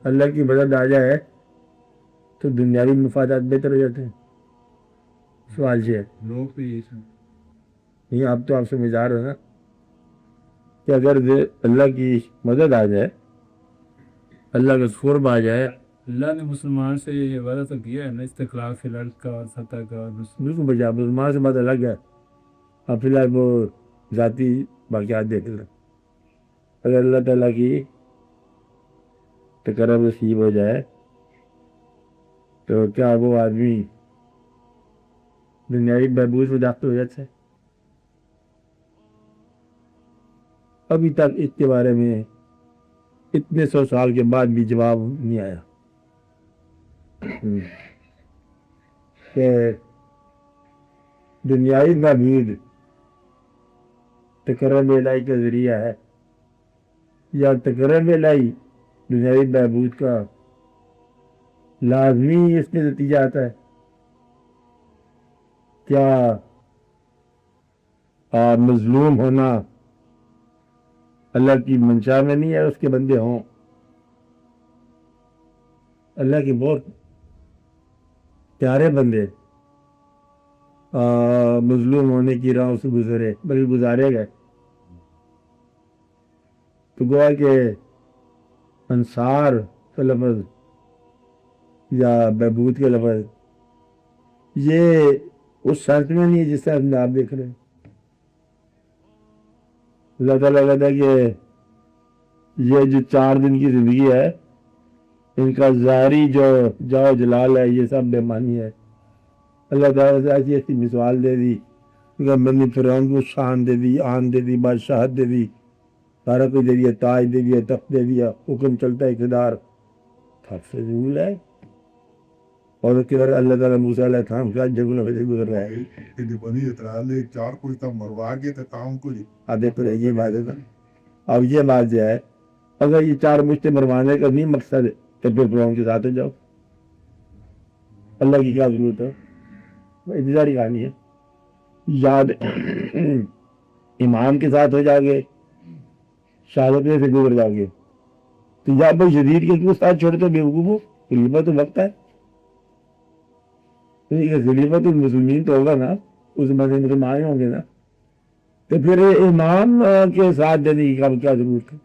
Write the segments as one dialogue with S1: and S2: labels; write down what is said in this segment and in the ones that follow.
S1: اللہ کی مدد آ جائے تو دنیاوی مفادات بہتر ہو جاتے ہیں. سوال یہ ہے.
S2: لوگ تو یہی
S1: نہیں، آپ تو آپ سے مزار ہو نا کہ اگر اللہ کی مدد آ جائے، اللہ کا قرب آ جائے.
S2: اللہ نے مسلمان سے یہ وعدہ تو کیا ہے نا، استقلال فی الارض کا اور سطح کا اور
S1: بالکل بجا مسلمان سے بات الگ ہے. اب فی الحال وہ ذاتی واقعات دیکھ لیں. اگر اللہ تعالیٰ کی تقرب نصیب ہو جائے تو کیا وہ آدمی دنیاوی بہبود میں داخل ہو جاتا ہے؟ ابھی تک اس کے بارے میں اتنے 100 سال کے بعد بھی جواب نہیں آیا کہ دنیاوی بہبود تقرب الہی کا ذریعہ ہے یا تقرب الہی دنیاوی بہبود کا لازمی اس میں نتیجہ آتا ہے؟ کیا مظلوم ہونا اللہ کی منشا میں نہیں ہے؟ اس کے بندے ہوں. اللہ کے بہت پیارے بندے مظلوم ہونے کی راہ سے گزرے، بلکہ گزارے گئے. تو گویا کہ انصار کا لفظ یا بہبود کا لفظ یہ اس سینس میں نہیں ہے جس طرح آپ دیکھ رہے ہیں. اللہ تعالیٰ کہتا ہے کہ یہ جو 4 دن کی زندگی ہے ان کا ظاہری جو جاؤ جلال ہے یہ سب بے معنی ہے. اللہ تعالیٰ سے ایسی ایسی مثال دے دی کہ بندی فرعون کو شان دے دی، آن دے دی، بادشاہت دے دی، سارا کچھ دے دیا، تاج دے دیا، تخت دے دیا، حکم چلتا ہے، اقتدار سب سے ضرور ہے. اور اس کے بعد اللہ تعالیٰ موسیٰ علیہ السلام کا جگہ سے گزر رہا ہے.
S3: بنی اسرائیل 4 کوئی تھا مروا کے تھا کام کو.
S1: دیکھو یہ بات ہے نا. اب یہ بات جو ہے اگر یہ 4 مشتے مروانے کا نہیں مقصد ہے تو پھر فرعون کے ساتھ ہو جاؤ. اللہ کی کیا ضرورت ہے؟ انتظاری کہانی ہے. یاد امام کے ساتھ ہو جاؤ شہادت سے گزر جاؤ گے تو یا بھائی جدید کے کیوں ساتھ چھوڑتے ہو بیوقوفو؟ خلیفہ تو وقت ہے. خلیفہ تو مسلمین تو ہوگا نا، اس مذہب مسلمان ہوں گے نا، تو پھر امام کے ساتھ دینے کی کیا ضرورت ہے؟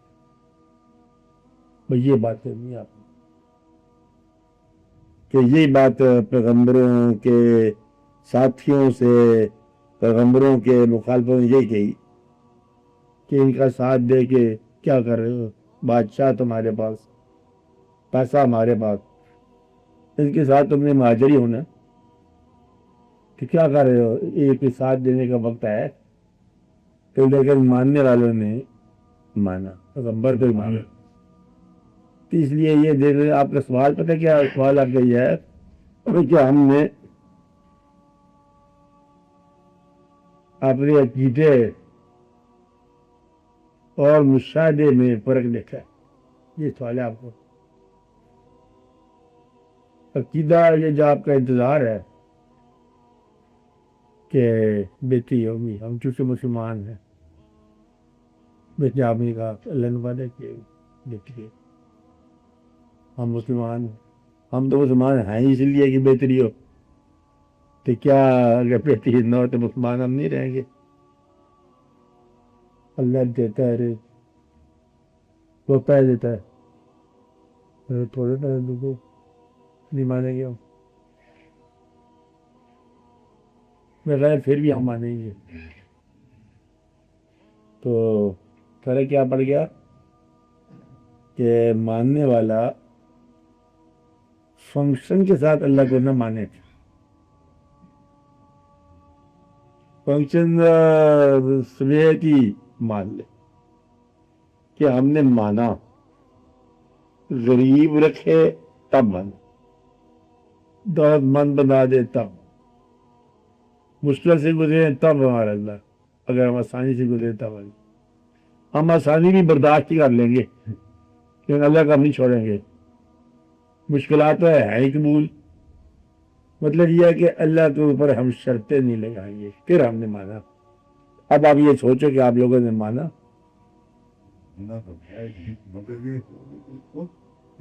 S1: یہ بات نہیں آپ کہ یہی بات پیغمبروں کے ساتھیوں سے، پیغمبروں کے مخالفوں نے یہی کہی کہ ان کا ساتھ دے کے کیا کر رہے ہو؟ بادشاہ تمہارے پاس، پیسہ ہمارے پاس، ان کے ساتھ تم نے مہاجری ہونا کہ کیا کر رہے ہو؟ ایک ساتھ دینے کا وقت ہے. تو لیکن ماننے والوں نے مانا، پیغمبر کو مانا. تو اس لیے یہ دیکھ رہے آپ کا سوال پتہ کیا سوال آپ کا یہ ہے کہ ہم نے اپنے عقیدے اور مشاہدے میں فرق دیکھا ہے. یہ سوال ہے آپ کو. عقیدہ یہ جو آپ کا انتظار ہے کہ بیٹی ہوگی، ہم چونکہ مسلمان ہیں، بیٹے آپ نے کہا اللہ نے وعدہ کہ بیٹی ہم مسلمان ہیں، ہم تو مسلمان ہیں اس لیے کہ بہتری ہو. تو کیا اگر بیٹی نہ ہو تو مسلمان ہم نہیں رہیں گے؟ اللہ دیتا ہے وہ پہ دیتا ہے، تھوڑے نا لوگوں نہیں مانیں گے ہم. بغیر پھر بھی ہم مانیں گے. تو فرق کیا پڑ گیا کہ ماننے والا فنکشن کے ساتھ اللہ کو نہ مانے. فنکشن سمیت ہی مان لے کہ ہم نے مانا، غریب رکھے تب مانا، دولت مند بنا دے تب، مشکل سے گزرے تب ہمارا اللہ، اگر ہم آسانی سے گزرے تب ہم آسانی بھی برداشت کر لیں گے لیکن اللہ کا ہم نہیں چھوڑیں گے. مشکلات تو ہے ہی قبول. مطلب یہ ہے کہ اللہ کے اوپر ہم شرطیں نہیں لگائیں گے پھر ہم نے مانا. اب آپ یہ سوچو کہ آپ لوگوں نے مانا.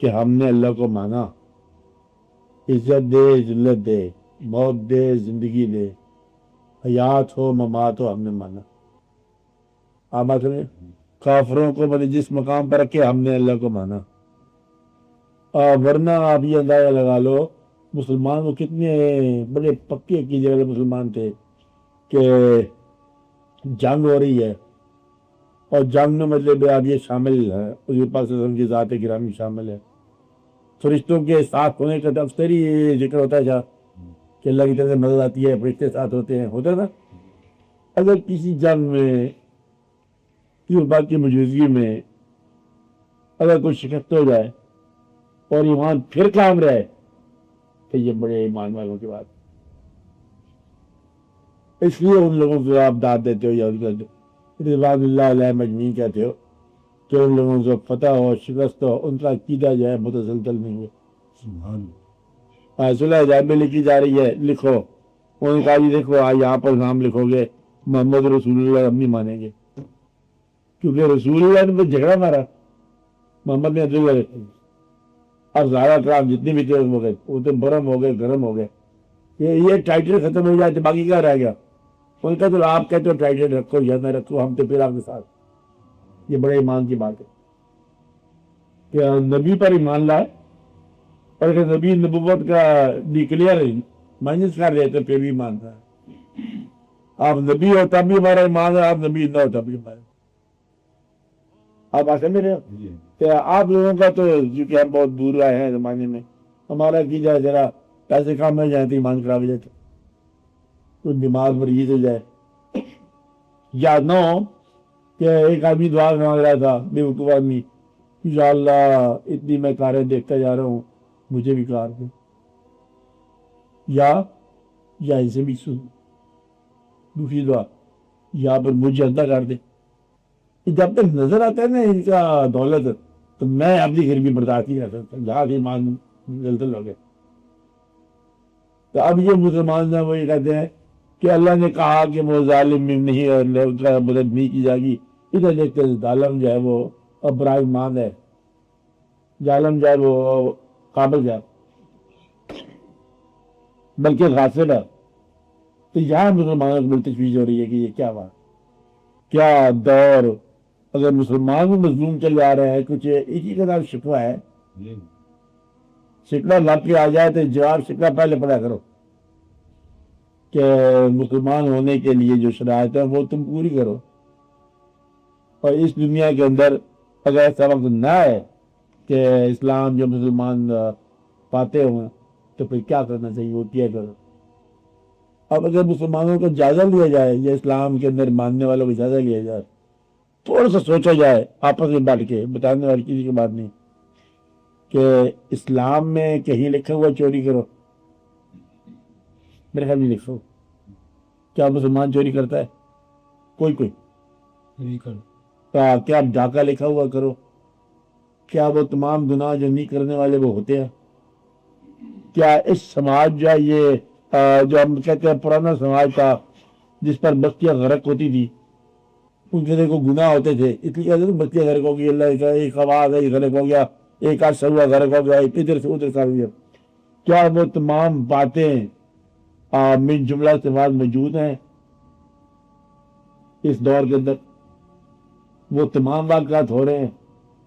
S1: کہ ہم نے اللہ کو مانا، عزت دے ذلت دے، موت دے زندگی دے، حیات ہو ممات ہو، ہم نے مانا. آپ بات سنیں، کافروں کو مطلب جس مقام پر رکھے ہم نے اللہ کو مانا. ورنہ آپ یہ اندازہ لگا لو مسلمان وہ کتنے بڑے پکے عقیدے والے مسلمان تھے کہ جنگ ہو رہی ہے اور جنگ میں مطلب اب یہ شامل ہے، حضور پاک صلی اللہ علیہ وسلم کی ذات گرامی شامل ہے، فرشتوں کے ساتھ ہونے کا تو اکثر ہی یہ ذکر ہوتا ہے کہ اللہ کی طرف سے مدد آتی ہے، فرشتے ساتھ ہوتے ہیں، ہوتا ہے نا. اگر کسی جنگ میں کسی بات کی موجودگی میں اگر کوئی شکست ہو جائے اور ایمان پھر قائم رہے تو یہ بڑے ایمان والوں کی بات. اس لیے ان لوگوں کو آپ داد دیتے ہو یا رضوان اللہ علیہ مجمعین کہتے ہو کہ ان لوگوں کو فتح ہو شکست ہو ان کا عقیدہ جو ہے متسلسل نہیں ہو. صلح حدیبیہ میں لکھی جا رہی ہے، لکھو. انہوں نے کہا جی دیکھو یہاں پر نام لکھو گے محمد رسول اللہ، ہم نہیں مانیں گے کیونکہ رسول اللہ نے تو جھگڑا مارا، محمد نے عبد اللہ. اب زیادہ کرام جتنے بھی تھے ہو گئے، وہ تو برم ہو گئے گرم ہو گئے. یہ ٹائٹل ختم ہو جائے تو باقی کیا رہ گیا. ان کا تو آپ کہتے ہو ٹائٹل رکھو یا نہ رکھو، ہم تو پھر آپ کے ساتھ. یہ بڑے ایمان کی بات ہے کہ نبی پر ایمان لائے اور اگر نبی نبوت کا ڈکلیئر مائنس کر رہے تو پھر بھی ایمان تھا. آپ نبی ہو تب بھی ہمارا ایمان ہے، آپ نبی نہ ہو تب بھی ہمارا. آپ آتے میرے کہ آپ لوگوں کا تو کیونکہ ہم بہت دور آئے ہیں زمانے میں، ہمارا کی جائے ذرا پیسے کام ہو جائے تو ایمان خراب ہو جائے، کوئی بیمار مریض ہو جائے. یا نہ ہو کہ ایک آدمی دعا مانگ رہا تھا بے وقوف آدمی، انشاءاللہ اتنی میں کاریں دیکھتا جا رہا ہوں مجھے بھی کار دو، یا اسے بھی سن دوسری دعا یا پھر مجھے اندھا کر دے. جب تک نظر آتا ہے نا ان کا دولت تو میں اپنی گھر بھی برداشت نہیں کر سکتا، جہاں بھی ایمان زلزل ہو گئے. تو اب یہ مسلمان وہ یہ کہتے ہیں کہ اللہ نے کہا کہ وہ ظالم نہیں اور اس کا مدد نہیں کی جائے گی. ادھر دیکھتے ظالم جو ہے وہ ابراہیم مان ہے، ظالم جو ہے وہ قابل ہے بلکہ غاصب ہے. تو یہاں مسلمانوں کو بڑی تشویش ہو رہی ہے کہ یہ کیا بات، کیا دور. اگر مسلمان بھی مظلوم چل جا رہے ہیں کچھ اسی کا نام شکوہ ہے. شکوہ لب کے آ جائے تو جواب شکوہ پہلے پڑا کرو کہ مسلمان ہونے کے لیے جو شرائط ہے وہ تم پوری کرو. اور اس دنیا کے اندر اگر ایسا وقت نہ ہے کہ اسلام جو مسلمان پاتے ہوں تو پھر کیا کرنا چاہیے وہ کیا کرو. اب اگر مسلمانوں کو جائزہ لیا جائے یا اسلام کے اندر ماننے والوں کو جائزہ لیا جائے، تھوڑا سا سوچا جائے آپس میں بیٹھ کے، بتانے والی کسی کی بات نہیں، کہ اسلام میں کہیں لکھا ہوا چوری کرو؟ میرے خیال نہیں لکھا ہو. کیا مسلمان چوری کرتا ہے؟ کوئی کیا ڈاکہ لکھا ہوا کرو؟ کیا وہ تمام گناہ جو نہیں کرنے والے وہ ہوتے ہیں؟ کیا اس سماج جو ہے یہ جو ہم کہتے ہیں پرانا سماج تھا جس پر بستیاں غرق ہوتی تھی، ان کے دیکھو گناہ ہوتے تھے اس لیے کہتے ہیں بستیاں غرق ہو گئی، اللہ کا ایک آواز ہے غرق ہو گیا، ایک آج سوا غرق ہو گیا، ادھر سے ادھر کر دیا. کیا وہ تمام باتیں من جملہ صفات موجود ہیں اس دور کے اندر؟ وہ تمام واقعات ہو رہے ہیں؟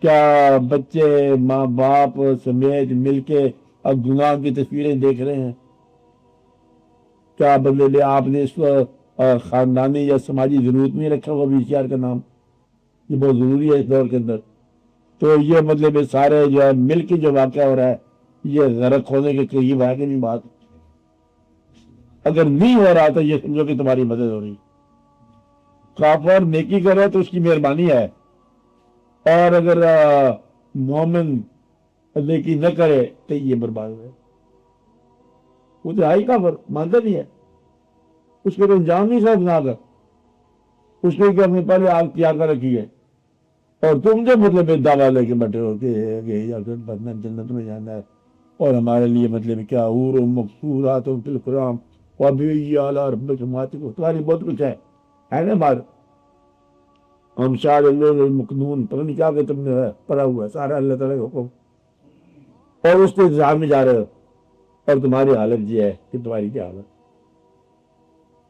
S1: کیا بچے ماں باپ سمیت مل کے اب گناہ کی تصویریں دیکھ رہے ہیں؟ کیا بدلے آپ نے اس خاندانی یا سماجی ضرورت میں رکھا ہوا VCR کا نام؟ یہ بہت ضروری ہے اس دور کے اندر. تو یہ مطلب سارے جو ہے مل کے جو واقعہ ہو رہا ہے یہ غرق ہونے کے قریب ہے کہ نہیں بات؟ اگر نہیں ہو رہا تو یہ سمجھو کہ تمہاری مدد ہو رہی. کافر نیکی کرے تو اس کی مہربانی ہے، اور اگر مومن نیکی نہ کرے تو یہ برباد ہے. وہ تو ہائی کافر مانتا نہیں ہے، اس کو تو انجام نہیں صاحب نہ کر، اس کو کہ اپنے پہلے آگ تیار کر رکھی ہے اور تم جو مطلب دعویٰ لے کے بیٹھے ہو کہ جنت میں جانا ہے اور ہمارے لیے مطلب کیا حور و مقصورات فی القرآن وَبِأَيِّ آلَاءِ رَبِّكُمَا تُكَذِّبَانِ، تمہاری بہت کچھ ہے نا بات. ہم شاہ اللہ المکنون پتہ نہیں کیا کہ تم نے پڑھا ہوا ہے سارا اللہ تعالیٰ کا حکم. اور اس کے انتظار میں جا رہے ہو، اور تمہاری حالت یہ ہے کہ تمہاری کیا حالت.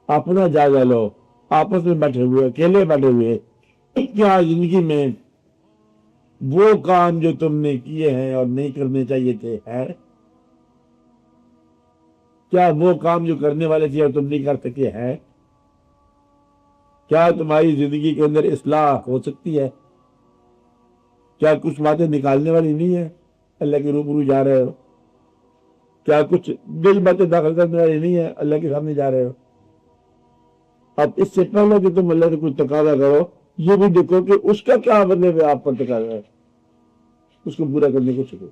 S1: اپنا جائزہ لو، آپس میں بیٹھے ہوئے، اکیلے بیٹھے ہوئے، کیا زندگی میں وہ کام جو تم نے کیے ہیں اور نہیں کرنے چاہیے تھے ہے؟ کیا وہ کام جو کرنے والے تھے اور تم نہیں کر سکے ہے؟ کیا تمہاری زندگی کے اندر اصلاح ہو سکتی ہے؟ کیا کچھ باتیں نکالنے والی نہیں ہے؟ اللہ کے روبرو جا رہے ہو. کیا کچھ دل باتیں داخل کرنے والی نہیں ہے؟ اللہ کے سامنے جا رہے ہو. اب اس سے پہلے کہ تم اللہ سے کچھ تقاضا کرو، یہ بھی دیکھو کہ اس کا کیا بدلے میں آپ پر تقاضا ہے، اس کو پورا کرنے کو سیکھو.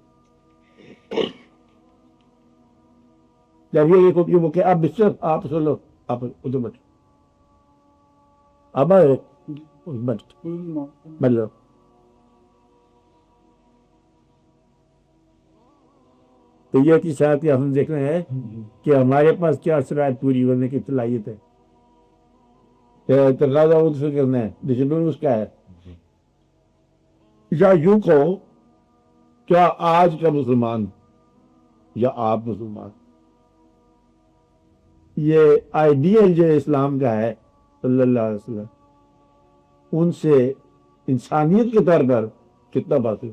S1: جب یہ دیکھو کہ وہ کہ آپ صرف آپ سن لو، آپ ادھر بیٹھو، اب بیٹھ لو. تو یہ کی شاید کہ ہم دیکھ رہے ہیں کہ ہمارے پاس کیا شرائط پوری ہونے کی صلاحیت ہے. تقاضا اس سے کرنا ہے، ڈسپلن اس کا ہے. یا یوں کہو، کیا آج کا مسلمان یا آپ مسلمان یہ آئیڈیل جو اسلام کا ہے صلی اللہ علیہ وسلم، ان سے انسانیت کے طور پر کتنا باقی؟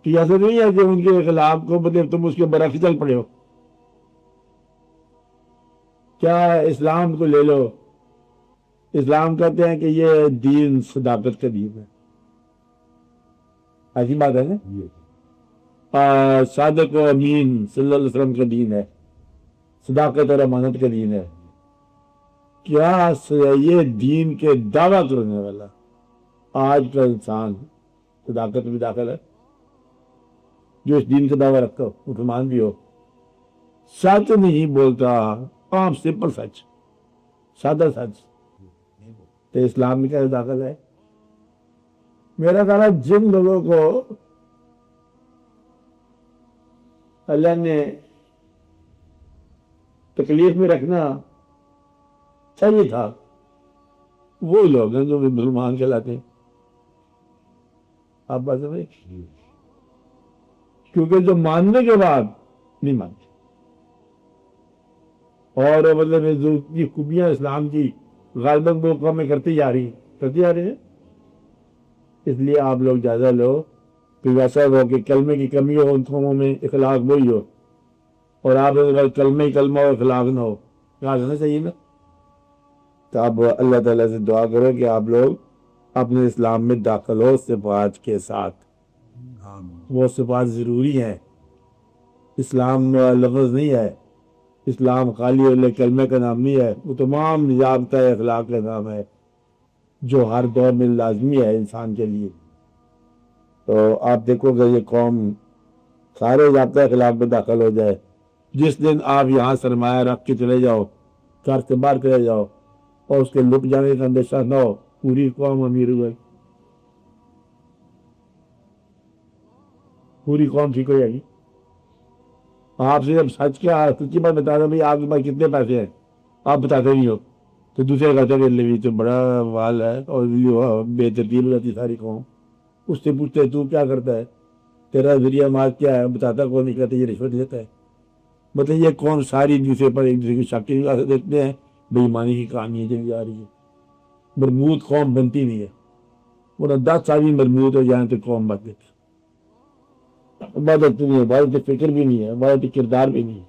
S1: کہ ایسا نہیں ہے کہ ان کے خلاف کو مطلب تم اس کے برعکس چل پڑے ہو. کیا اسلام کو لے لو، اسلام کہتے ہیں کہ یہ دین صداقت کا دین ہے. ایسی بات ہے نا، صادق و امین صلی اللہ علیہ وسلم کا دین ہے، صداقت اور امانت کا دین ہے. کیا یہ دین کے دعویٰ کرنے والا آج کا انسان صداقت میں داخل ہے؟ جو اس دین کا دعویٰ رکھتا ہو، مسلمان بھی ہو، سچ نہیں بولتا، عام سمپل سچ، سادہ سچ، تو اسلام میں کیا داخل ہے؟ میرا خیال ہے جن لوگوں کو اللہ نے تکلیف میں رکھنا چاہیے تھا، وہ لوگ ہیں جو مسلمان کہلاتے ہیں. آپ بات سمجھے؟ کیونکہ جو ماننے کے بعد نہیں مانتے، اور مطلب جو خوبیاں اسلام کی غالباً وہ قومیں کرتی جا رہی ہیں. اس لیے آپ لوگ جائزہ لو کہ ویسا ہو کہ کلمے کی کمی ہو ان قوموں میں، اخلاق وہی ہو، اور آپ کلمہ اور اخلاق نہ ہو، کہا جانا چاہیے نا. تو آپ اللہ تعالیٰ سے دعا کرو کہ آپ لوگ اپنے اسلام میں داخل ہو صفات کے ساتھ. وہ صفات ضروری ہیں. اسلام لفظ نہیں ہے، اسلام خالی اللہ کلمے کا نام نہیں ہے، وہ تمام ضابطہ اخلاق کا نام ہے جو ہر دور میں لازمی ہے انسان کے لیے. تو آپ دیکھو کہ یہ قوم سارے ضابطہ اخلاق میں داخل ہو جائے، جس دن آپ یہاں سرمایہ رکھ کے چلے جاؤ، گھر سے باہر چلے جاؤ، اور اس کے لٹ جانے کا اندیشہ نہ ہو، پوری قوم امیر ہوئے، پوری قوم ٹھیک ہو جائے گی. آپ سے جب سچی بات بتا دو بھائی آپ کے پاس کتنے پیسے ہیں، آپ بتاتے نہیں ہو، تو دوسرے کہتے ہیں تو بڑا وال ہے، اور بے ترتیب ہو جاتی ساری قوم. اس سے پوچھتے تو کیا کرتا ہے، تیرا ذریعہ مال کیا ہے، بتاتا کون نہیں، کہتے یہ رشوت لیتا ہے. مطلب یہ قوم ساری دوسرے پر ایک دوسرے کی شک دیکھتے ہیں، بے ایمانی کی کہانی چلی جا رہی ہے. مرموت قوم بنتی نہیں ہے، ورنہ 10 آدمی مرموت ہو جائیں تو قوم بن دیتی. عبادت نہیں ہے، عبادت فکر بھی نہیں ہے، عبادت کردار بھی نہیں ہے.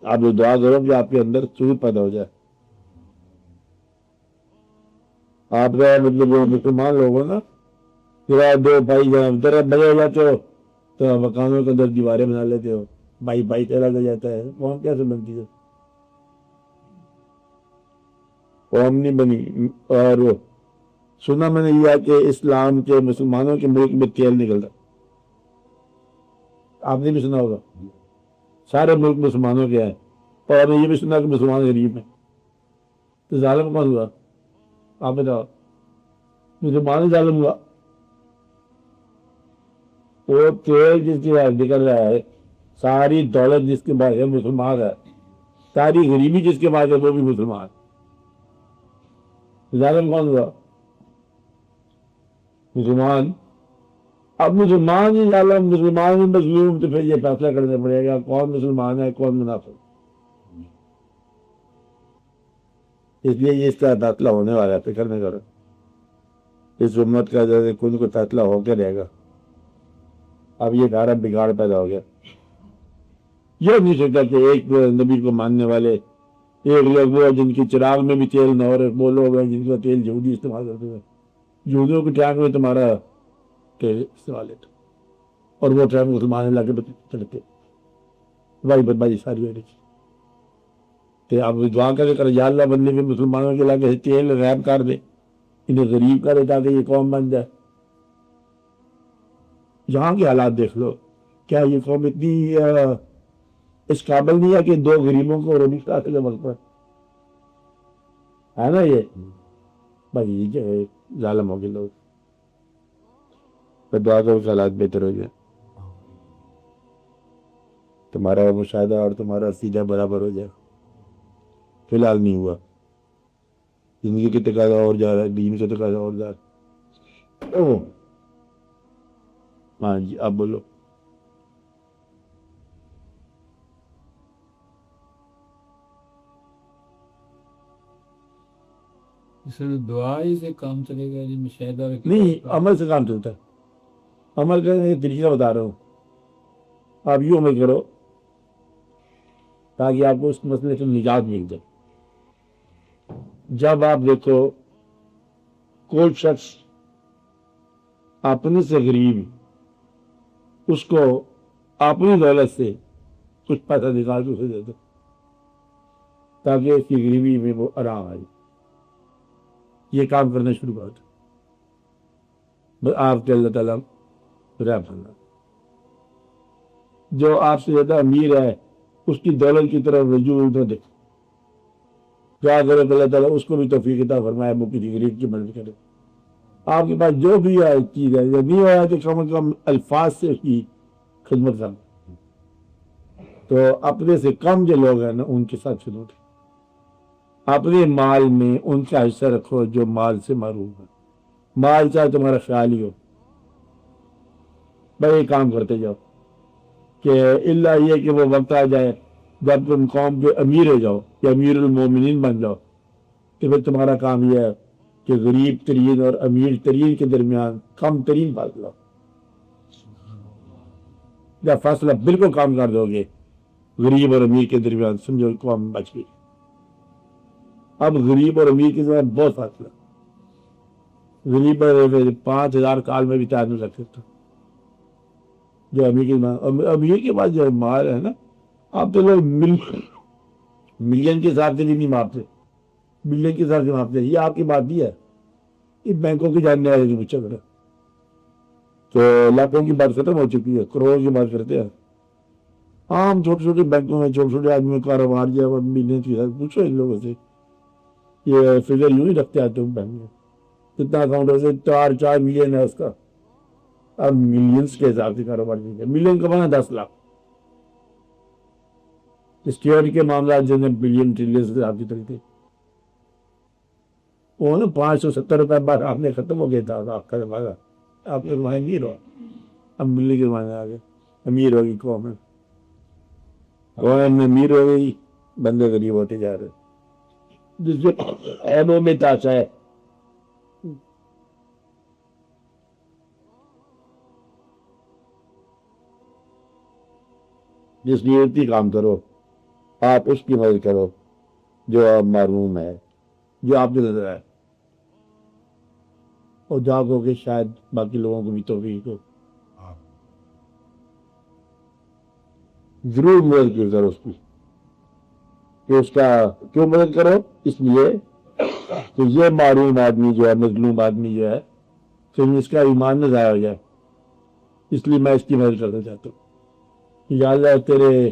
S1: آپ لوگ دعا کرو کہ آپ کے اندر سرور پیدا ہو جائے. آپ کا مطلب مسلمان لوگ ہو نا، پھر دو بھائی ذرا بڑے ہو جاتے ہو تو مکانوں کے اندر دیواریں بنا لیتے ہو، بھائی چلا جاتا ہے، قوم کیسے بنتی ہے؟ قوم نہیں بنی. اور سنا میں نے یہ کہ اسلام کے مسلمانوں کے ملک میں تیل نکلتا، آپ نے بھی سنا ہوگا، سارے ملک مسلمانوں کے ہیں، اور آپ نے یہ بھی سنا کہ مسلمان غریب ہیں. تو ظالم کون ہوا؟ آپ بتاؤ، مسلمان ظالم ہوا؟ وہ تیل جس کے بعد نکل رہا ہے، ساری دولت جس کے بعد ہے مسلمان ہے، ساری غریبی جس کے بعد ہے وہ بھی مسلمان. ظالم کون ہوا؟ مسلمان اب مسلمان ہی ظالم مسلمان ہی مظلوم، تو پھر یہ فیصلہ کرنا پڑے گا کون مسلمان ہے کون منافق. اس لیے یہ اس کا فیصلہ ہونے والا ہے، فکر نہیں کرو. اس امت کا کن کو فیصلہ ہو کے رہے گا. اب یہ سارا بگاڑ پیدا ہو گیا. یہ نہیں سوچا کہ ایک نبی کو ماننے والے ایک لوگ وہ جن کی چراغ میں بھی تیل نہ ہو رہے، وہ لوگ ہیں جن کا تیل یہودی استعمال کرتے ہیں. یہودیوں کے ٹینک میں تمہارا تیل استعمال ہے اور وہ ٹینک مسلمان لا کے چلتے بھائی بدماشی ساری ہو رہی. تو آپ دعا کر کے یا اللہ بندے بھی مسلمانوں کے علاقے سے تیل غائب کر دے، انہیں غریب کر دے تاکہ یہ قوم بن جائے. یہاں کے حالات دیکھ لو، کیا یہ قوم اتنی اس قابل نہیں ہے کہ دو غریبوں کو روٹی کھلا کے وقت پر ہے نا. یہ بھائی یہ ظالم ہو گئے لوگ. میں دعا کروں کہ حالات بہتر ہو جائے، تمہارا مشاہدہ اور تمہارا سیدھا برابر ہو جائے. فی الحال نہیں ہوا. زندگی کے تقاضا اور جا رہا ہے، دین کا تقاضا اور جا رہا ہے. ہاں جی آپ بولو.
S2: صرف دعا ہی سے کام چلے گا جی؟ مشاہدہ
S1: نہیں، عمل سے کام چلتا ہے. عمل کرنے کا طریقہ بتا رہا ہوں. آپ یوں عمل کرو تاکہ آپ کو اس مسئلے سے نجات مل جائے. جب آپ دیکھو کوئی شخص اپنے سے غریب اس کو اپنی دولت سے کچھ پیسہ نکال کے اسے دے دو تاکہ اس کی غریبی میں وہ آرام آئے. یہ کام کرنا شروع کر دو. بس آپ کے اللہ تعالیٰ رحم کرنا. جو آپ سے زیادہ امیر ہے اس کی دولت کی طرف رجوع نہ دیکھو. کیا کرو اللہ تعالیٰ اس کو بھی توفیق عطا فرمائے وہ کسی غریب کی مدد کرے. آپ کے پاس جو بھی ہے چیز ہے یا نہیں ہوا تو کم از کم الفاظ سے اس کی خدمت کرنا. تو اپنے سے کم جو لوگ ہیں نا ان کے ساتھ سلوک. اپنے مال میں ان کا حصہ رکھو جو مال سے محروم ہے. مال چاہے تمہارا خیال ہی ہو، بھائی یہ کام کرتے جاؤ کہ اللہ یہ کہ وہ وقت آ جائے جب تم قوم کے امیر ہو جاؤ یا امیر المومنین بن جاؤ تو پھر تمہارا کام یہ ہے کہ غریب ترین اور امیر ترین کے درمیان کم ترین فاصلہ. جب فاصلہ بالکل کام کر دو گے غریب اور امیر کے درمیان سمجھو قوم بچ گئی. اب غریب اور امیر کے درمیان بہت فاصلہ. غریب 5,000 سال میں بھی تیار نہیں رکھ سکتا. جو امیر کے پاس جو مال ہے نا، آپ تو لوگ ملین کے حساب سے نہیں ماپتے، ملین کے حساب سے ماپتے. یہ آپ کی بات نہیں ہے، یہ بینکوں کی جاننے والے کی پوچھا کرو. تو لاکھوں کی بات ختم ہو چکی ہے، کروڑوں کی بات کرتے ہیں. عام چھوٹے چھوٹے بینکوں میں چھوٹے چھوٹے آدمی کاروبار جو ہے ملین کی حساب پوچھو ان لوگوں سے. یہ فگر یوں ہی رکھتے آتے ہوں بینک میں. کتنا اکاؤنٹ ہے 4 ملین ہے اس کا. اب ملینز کے حساب سے کاروبار نہیں ہے. ملین کمانا 10 لاکھ. اسٹیئر کے معاملات جو ہے بلین ٹریلین سے آپ کی طریقے وہ نا 570 روپے بعد آپ نے ختم ہو گیا تھا آپ کا زمانہ. آپ کے زمانے نہیں رہا. اب ملنے کے زمانے آ گئے. امیر ہوگی قوم میں امیر ہو گئی، بندے غریب ہوتے جا رہے. جس سے عیبوں میں تاشا ہے. جس نیتی کام کرو آپ اس کی مدد کرو جو آپ محروم ہے، جو آپ کو نظر آئے، اور جاگو کہ شاید باقی لوگوں کو بھی توفیق ہو. ضرور مدد کرو اس کی. کہ اس کا کیوں مدد کرو؟ اس لیے کہ یہ محروم آدمی جو ہے، مظلوم آدمی جو ہے، کہیں اس کا ایمان نہ ضائع ہو جائے. اس لیے میں اس کی مدد کرنا چاہتا ہوں. یا اللہ تیرے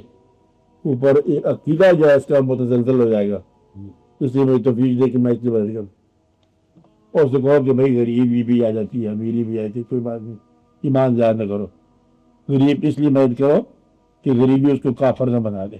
S1: اوپر ایک عقیدہ جو ہے اس کا متزلزل ہو جائے گا، اس لیے مجھے توفیق دے کہ میں اس کی مدد کروں. اور اس کو کہو کہ بھائی غریبی بھی آ جاتی ہے، امیری بھی آ جاتی ہے، کوئی بات نہیں، ایمان ضائع نہ کرو. غریب اس لیے مدد کرو کہ غریبی اس کو کافر نہ بنا دے.